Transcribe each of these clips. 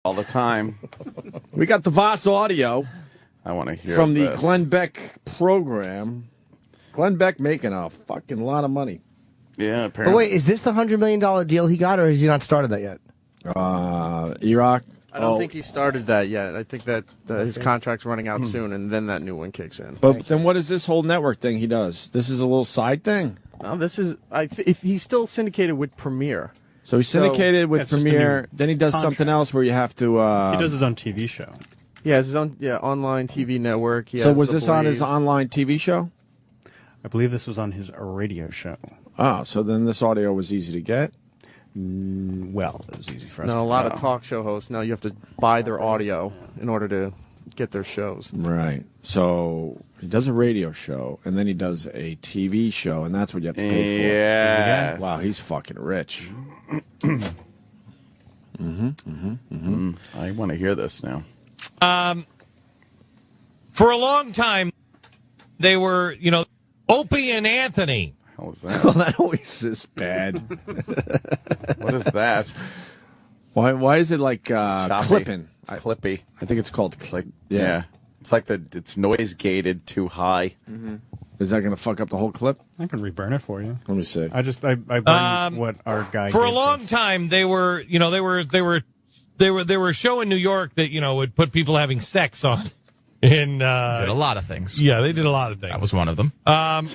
all the time. We got the Voss audio. I want to hear from this. the Glenn Beck program. Glenn Beck making a fucking lot of money. Yeah, apparently. But wait, is this the $100 million deal he got, or has he not started that yet? Iraq? I don't think he started that yet. I think that his contract's running out soon, and then that new one kicks in. But then what is this whole network thing he does? This is a little side thing? No, this is... if he's still syndicated with Premiere. So he's syndicated with Premiere, then he does something else where you have to... he does his own TV show. He has his own online TV network. He so has was The this on his Blaze. online TV show? I believe this was on his radio show. Oh, so then this audio was easy to get? Well, it was easy for us. No, a lot of talk show hosts now you have to buy their audio in order to get their shows. Right. So he does a radio show, and then he does a TV show, and that's what you have to pay for. Yes. Wow, he's fucking rich. I want to hear this now. For a long time, they were, Opie and Anthony. How was that? Well, that always is bad. What is that? Why is it like Choppy. clipping? It's clippy. I think it's called It's like It's like it's noise gated too high. Mm-hmm. Is that going to fuck up the whole clip? I can reburn it for you. Let me see. I burned what our guy For a gave long us. time, they were a show in New York that would put people having sex on. Did a lot of things. Yeah, they did a lot of things. That was one of them. But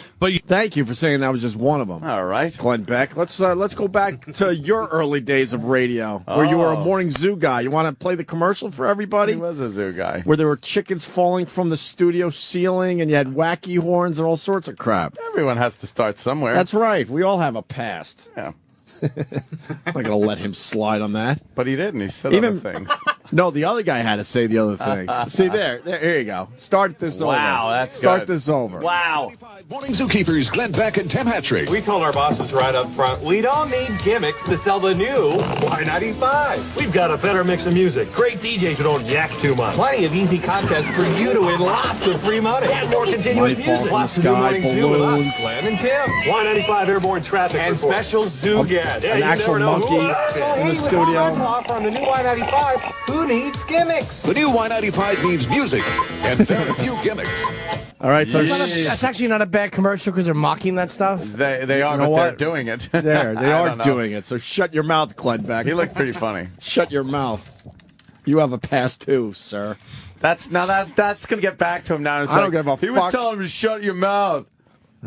Thank you for saying that was just one of them. All right. Glenn Beck. Let's go back to your early days of radio, where you were a morning zoo guy. You want to play the commercial for everybody? He was a zoo guy. Where there were chickens falling from the studio ceiling, and you had wacky horns and all sorts of crap. Everyone has to start somewhere. That's right. We all have a past. Yeah. I'm not going to let him slide on that. But he didn't. He said other things. No, the other guy had to say the other things. See, here you go. Start this over. Wow, that's Start good. this over. Wow. Morning Zookeepers, Glenn Beck and Tim Hattrick. We told our bosses right up front, we don't need gimmicks to sell the new Y95. We've got a better mix of music, great DJs who don't yak too much, plenty of easy contests for you to win lots of free money, and more continuous Money falls music. from the Lots of new sky, morning zoo with balloons. us, Glenn and Tim. Y95 airborne traffic and report. Special zoo guests. An actual monkey in the studio. Offer on the new Y95. Who needs gimmicks? The new Y95 means music and very few gimmicks. All right, so That's actually not a bad commercial because they're mocking that stuff. They are, You know but what? they're doing it. there, they I are don't know. doing it. So shut your mouth, Glenn Beck. He looked pretty funny. Shut your mouth. You have a past too, sir. That's gonna get back to him now. It's I don't give a He was fuck. telling him to shut your mouth.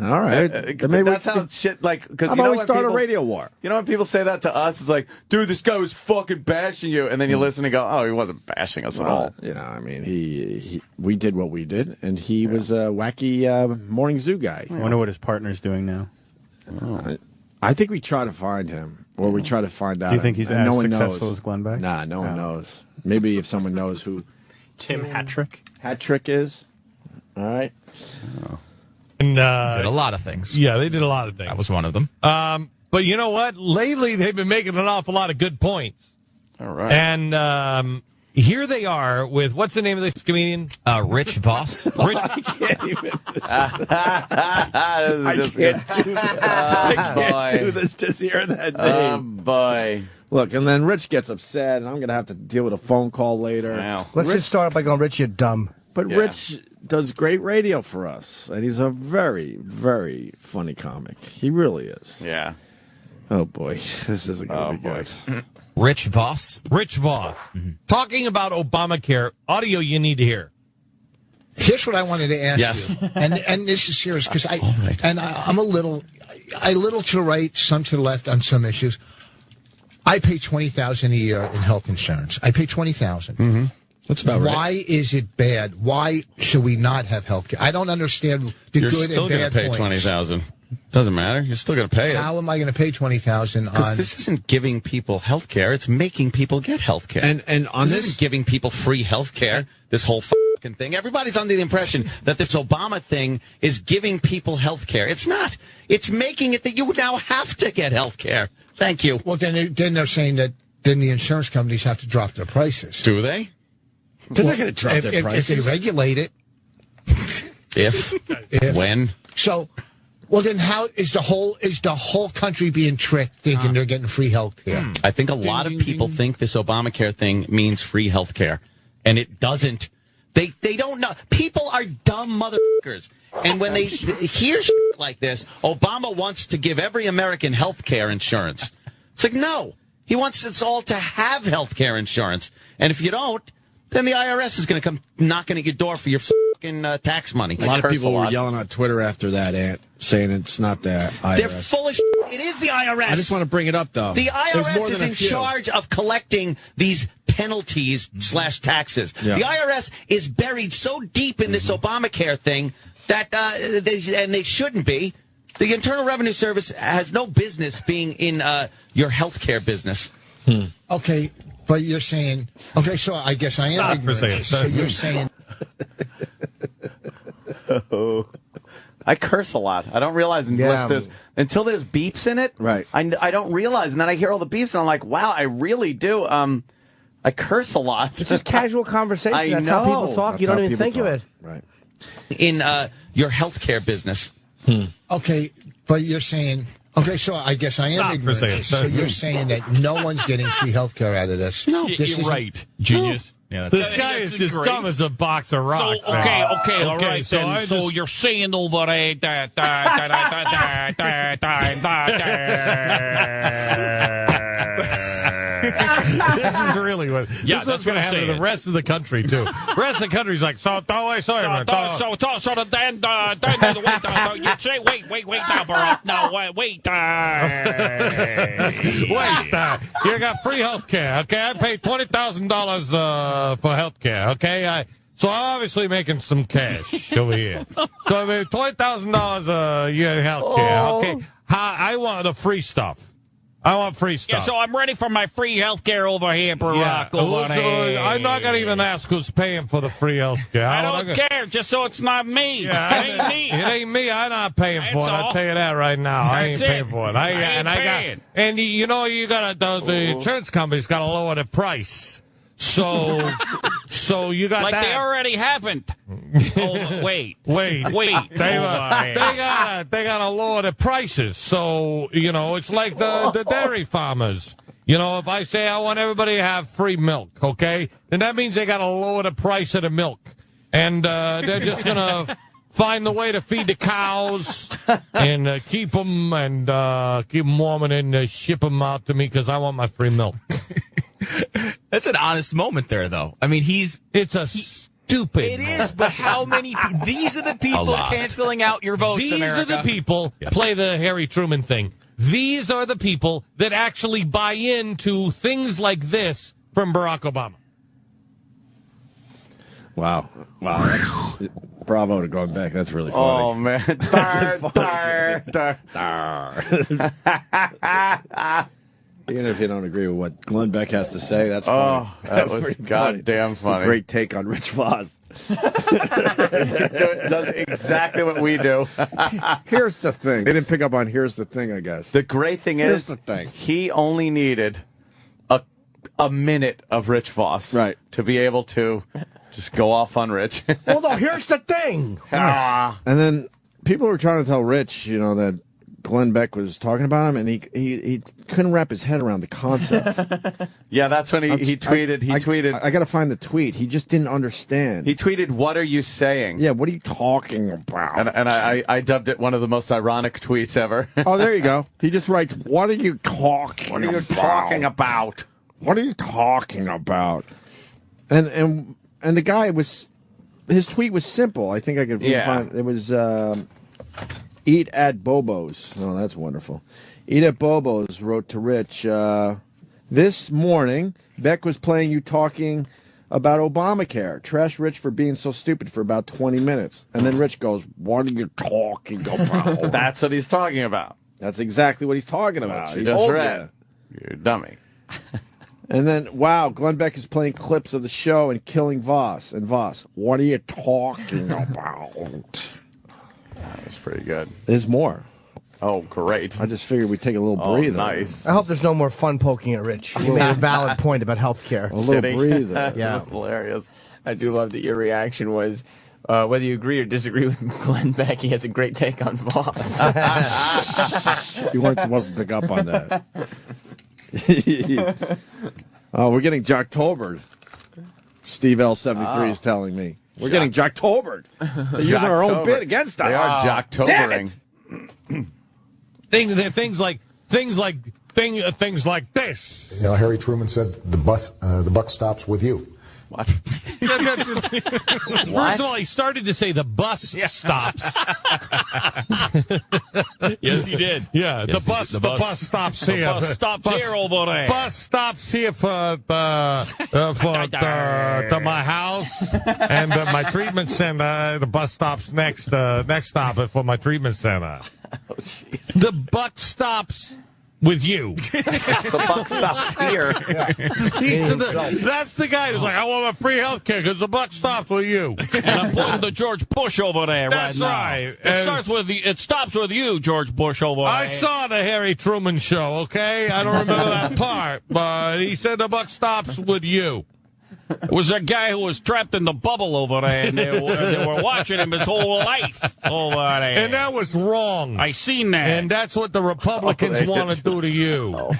All right. Then maybe That's how shit because How you know about we when start a people- radio war? You know when people say that to us, it's like, dude, this guy was fucking bashing you, and then you listen and go, oh, he wasn't bashing us at all. I mean, we did what we did, and he was a wacky morning zoo guy. I wonder what his partner's doing now. I think we try to find him, or we try to find out. Do you think he's and as no one successful knows. as Glenn Beck? Nah, no one knows. Maybe if someone knows who Tim Hattrick. Hattrick is. All right. And, Did a lot of things. yeah, they did a lot of things. That was one of them. But you know what? Lately, they've been making an awful lot of good points. All right. And here they are with, what's the name of this comedian? Rich Voss. Rich, I can't even. I I can't do this. Just hear that name. Oh, boy. Look, and then Rich gets upset, and I'm going to have to deal with a phone call later. Wow. Let's just start by going, Rich, you're dumb. But Yeah. Rich does great radio for us, and he's a very, very funny comic. He really is. Yeah. Oh, boy. This isn't going to be boy. good. Rich Voss. Rich Voss. Talking about Obamacare, audio you need to hear. Here's what I wanted to ask Yes. you, and this is serious because I'm a little to the right, some to the left on some issues. I pay $20,000 a year in health insurance. I pay $20,000. That's about right. Why is it bad? Why should we not have health care? I don't understand the You're good still and going bad to pay points. $20,000. Doesn't matter. You're still going to pay it. How am I going to pay $20,000 Because on? this isn't giving people health care. It's making people get health care. And on this this, isn't giving people free health care, this whole fucking thing. Everybody's under the impression that this Obama thing is giving people health care. It's not. It's making it that you now have to get health care. Thank you. Well, then they're saying that then the insurance companies have to drop their prices. Do they? they're not going to drop their If prices. they regulate it. If? If. When? So Well, then how is the whole country being tricked thinking they're getting free health care? I think a lot of people think this Obamacare thing means free health care, and it doesn't. They don't know. People are dumb motherfuckers. And when they hear shit like this, Obama wants to give every American health care insurance. It's like, no. He wants us all to have health care insurance. And if you don't, then the IRS is going to come knocking at your door for your fucking tax money. A lot of people were yelling on Twitter after that, Ant, saying it's not the IRS. They're full of shit. It is the IRS. I just want to bring it up, though. The IRS is in charge of collecting these penalties / taxes. Yeah. The IRS is buried so deep in this Obamacare thing that they shouldn't be. The Internal Revenue Service has no business being in your health care business. Okay, but you're saying, okay, so I guess I am Stop for a ignorant. second. So you're saying, I curse a lot. I don't realize until there's beeps in it. Right. I don't realize, and then I hear all the beeps, and I'm like, wow, I really do. I curse a lot. It's just casual conversation. I That's know. how people talk. You don't even think of it. Right. In your health care business. okay, but you're saying, okay, so I guess I am Stop for a ignorant. second. So you're saying that no one's getting free health care out of this. No. This You're isn't- right, genius. Yeah, This guy is just dumb as a box of rocks. So, okay, all right so then. I So just- you're saying over there that This is really what. Yeah, this is what's that's going what to I'm happen to the saying. rest of the country too. The rest of the country's like, so then you say, wait now, Barack. No, wait. You got free health care, okay? I paid $20,000 for health care, okay? So I'm obviously making some cash over here. So I made $20,000 a year in health care, okay? I want the free stuff. I want free stuff. Yeah, so I'm ready for my free health care over here, Barack. Over there. I'm not going to even ask who's paying for the free health care. I don't care, just so it's not me. Yeah, it ain't me. It ain't me. I'm not paying for it. all. I'll tell you that right now. I ain't That's paying it. for it. I ain't paying. And you know, you got the insurance company's got to lower the price. So you got Like that. they already haven't. Wait. They gotta lower the prices. So it's like the dairy farmers. If I say I want everybody to have free milk, okay, then that means they gotta lower the price of the milk, and they're just gonna find the way to feed the cows and keep them warm and then ship them out to me because I want my free milk. That's an honest moment there, though. I mean, stupid. It is, but how many? These are the people canceling out your votes. These America. are the people. Play the Harry Truman thing. These are the people that actually buy into things like this from Barack Obama. Wow. That's bravo to going back. That's really funny. Oh, man. Even if you don't agree with what Glenn Beck has to say, that's funny. That was goddamn funny. It's a great take on Rich Voss. It does exactly what we do. Here's the thing. They didn't pick up on here's the thing, I guess. The great thing Here's is the thing. He only needed a minute of Rich Voss to be able to just go off on Rich. Well, no, here's the thing. And then people were trying to tell Rich, that Glenn Beck was talking about him, and he couldn't wrap his head around the concept. Yeah, that's when he tweeted. He tweeted. I got to find the tweet. He just didn't understand. He tweeted, "What are you saying?" Yeah, what are you talking about? And I dubbed it one of the most ironic tweets ever. Oh, there you go. He just writes, "What are you talking? What are you talking about? What are you talking about?" And the guy his tweet was simple. I think I could find it was. Eat at Bobo's. Oh, that's wonderful. Eat at Bobo's wrote to Rich, this morning, Beck was playing you talking about Obamacare. Trash Rich for being so stupid for about 20 minutes. And then Rich goes, what are you talking about? That's what he's talking about. That's exactly what he's talking about. He He just told read. you. You're a dummy. And then, wow, Glenn Beck is playing clips of the show and killing Voss. And Voss, what are you talking about? That was pretty good. There's more. Oh, great. I just figured we'd take a little breather. Nice. I hope there's no more fun poking at Rich. He made a valid point about health care. A little breather. Yeah. Hilarious. I do love that your reaction was, whether you agree or disagree with Glenn Beck, he has a great take on Voss. You weren't supposed to pick up on that. Oh, we're getting Jocktobered. Steve L73 is telling me. We're getting Jocktobered. They're using our own bit against us. They are Jocktobering. Things like this. You know, Harry Truman said the buck stops with you. What? First of all, he started to say the bus stops. Yes, he did. Yeah, Yes, the bus stops here. The bus stops here over there. Bus stops here for my house and my treatment center. The bus stops next stop for my treatment center. Oh, Jesus. The buck stops with you. The buck stops here. That's the guy who's like, I want my free health care because the buck stops with you. And I'm pointing to George Bush over there That's right now. right. It stops with you, George Bush over there. I saw the Harry Truman show, okay? I don't remember that part, but he said the buck stops with you. It was a guy who was trapped in the bubble over there, and they were watching him his whole life over there. And that was wrong. I seen that. And that's what the Republicans want to do to you.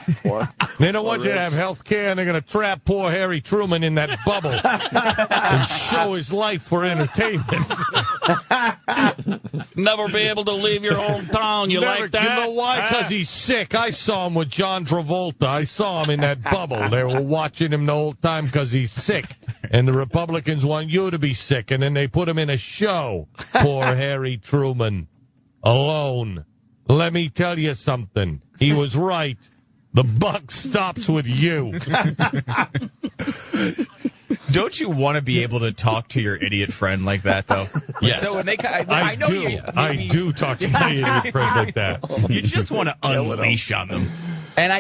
They don't want you to have health care, and they're going to trap poor Harry Truman in that bubble and show his life for entertainment. Never be able to leave your hometown. You like that? You know why? Because he's sick. I saw him with John Travolta. I saw him in that bubble. They were watching him the whole time because he's sick. And the Republicans want you to be sick, and then they put him in a show. Poor Harry Truman. Alone. Let me tell you something. He was right. The buck stops with you. Don't you want to be able to talk to your idiot friend like that, though? Yes. So when I know I do talk to my idiot friends like that. You just want to unleash on them. And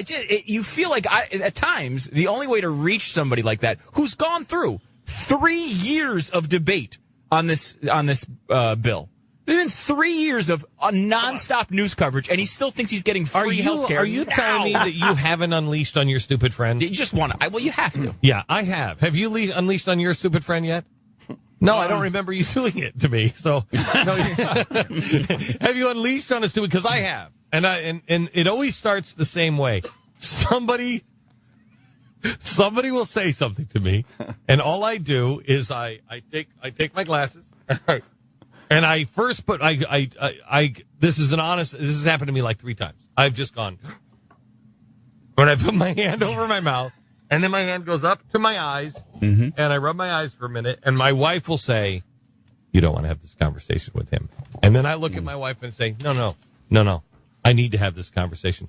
you feel like at times the only way to reach somebody like that who's gone through 3 years of debate on this bill. There's been 3 years of nonstop news coverage, and he still thinks he's getting free health care. Are you telling me that you haven't unleashed on your stupid friends? You just want to. Well, you have to. Yeah, I have. Have you unleashed on your stupid friend yet? No, I don't remember you doing it to me. So, no, have you unleashed on a stupid? Because I have. And it always starts the same way. Somebody will say something to me, and all I do is I take my glasses, and I first put this has happened to me like 3 times. I've just gone when I put my hand over my mouth, and then my hand goes up to my eyes, and I rub my eyes for a minute, and my wife will say, "You don't want to have this conversation with him," and then I look at my wife and say, "No. I need to have this conversation."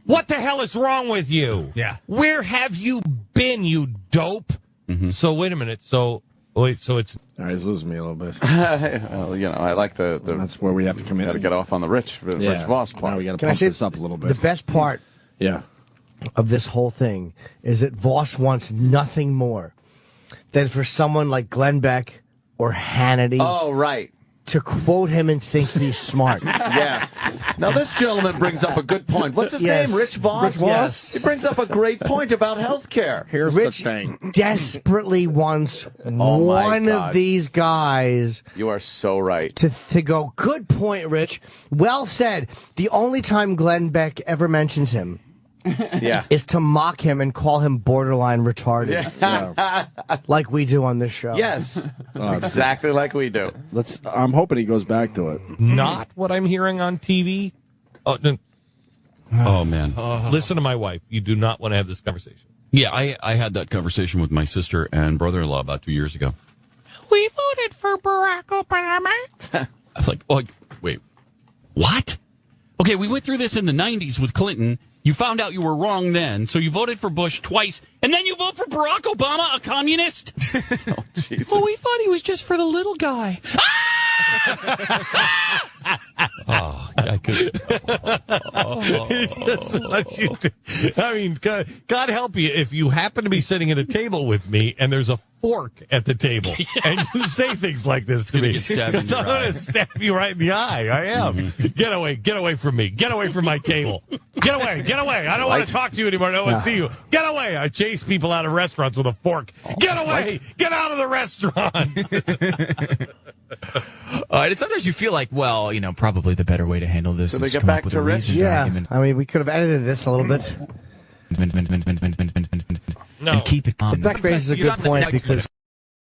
What the hell is wrong with you? Yeah. Where have you been, you dope? So wait a minute. So it's all right. He's losing me a little bit. Well, I like the. That's where we have to come in. Got to get off on the Rich Voss part. Now we got to Can I pump say this up a little bit. The best part of this whole thing is that Voss wants nothing more than for someone like Glenn Beck or Hannity. Oh, right. To quote him and think he's smart. Yeah. Now, this gentleman brings up a good point. What's his name? Rich Voss? Rich Voss? Yes. He brings up a great point about health care. Here's Rich the thing. Desperately wants one of these guys. You are so right. To go, good point, Rich. Well said. The only time Glenn Beck ever mentions him is to mock him and call him borderline retarded. Like we do on this show. Yes. Exactly like we do. I'm hoping he goes back to it. Not what I'm hearing on TV. Oh, no. Oh, man. Listen to my wife. You do not want to have this conversation. Yeah, I had that conversation with my sister and brother-in-law about 2 years ago. We voted for Barack Obama. I was like, wait, what? Okay, we went through this in the 90s with Clinton. You found out you were wrong then, so you voted for Bush twice, and then you vote for Barack Obama, a communist? Oh, Jesus. Well, we thought he was just for the little guy. Oh, I could. I mean, God help you if you happen to be sitting at a table with me and there's a fork at the table and you say things like this to me. I'm going to stab you right in the eye. I am. Get away from me. Get away from my table. Get away. I don't want to talk to you anymore. I don't want to see you. Get away. I chase people out of restaurants with a fork. Get away. Get out of the restaurant. And sometimes you feel like, well, probably the better way to handle this So they is get come back up with to a Rich? reason Yeah, document. I mean, we could have edited this a little bit. And keep it on. But Beck raises a good point because